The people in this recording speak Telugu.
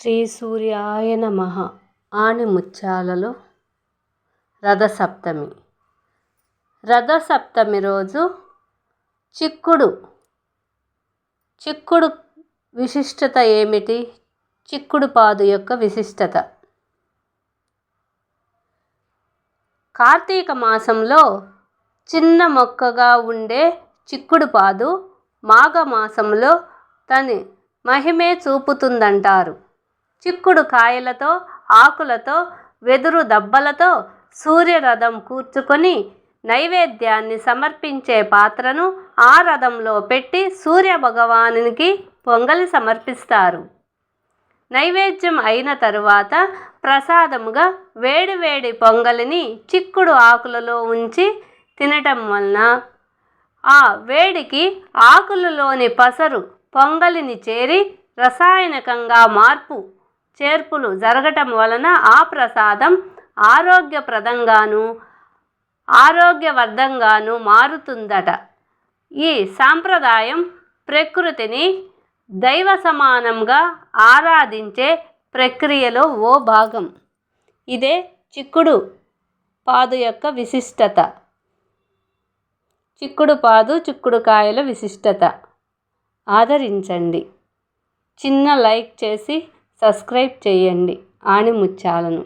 శ్రీ సూర్యాయ నమః. ఆణిముత్యాలలో రథసప్తమి. రథసప్తమి రోజు చిక్కుడు విశిష్టత ఏమిటి? చిక్కుడు పాదు యొక్క విశిష్టత. కార్తీక మాసంలో చిన్న మొక్కగా ఉండే చిక్కుడు పాదు మాఘమాసంలో తన మహిమే చూపుతుందంటారు. చిక్కుడు కాయలతో, ఆకులతో, వెదురు దబ్బలతో సూర్యరథం కూర్చుకొని నైవేద్యాన్ని సమర్పించే పాత్రను ఆ రథంలో పెట్టి సూర్యభగవానునికి పొంగలి సమర్పిస్తారు. నైవేద్యం అయిన తరువాత ప్రసాదముగా వేడివేడి పొంగలిని చిక్కుడు ఆకులలో ఉంచి తినటం వలన ఆ వేడికి ఆకులలోని పసరు పొంగలిని చేరి రసాయనికంగా చేర్పులు జరగటం వలన ఆ ప్రసాదం ఆరోగ్యప్రదంగాను ఆరోగ్యవర్ధంగాను మారుతుందట. ఈ సాంప్రదాయం ప్రకృతిని దైవ సమానంగా ఆరాధించే ప్రక్రియలో ఓ భాగం. ఇదే చిక్కుడు పాదు యొక్క విశిష్టత. చిక్కుడు పాదు, చిక్కుడుకాయల విశిష్టత ఆదరించండి. చిన్న లైక్ చేసి సబ్స్క్రైబ్ చేయండి ఆణిముత్యాలను.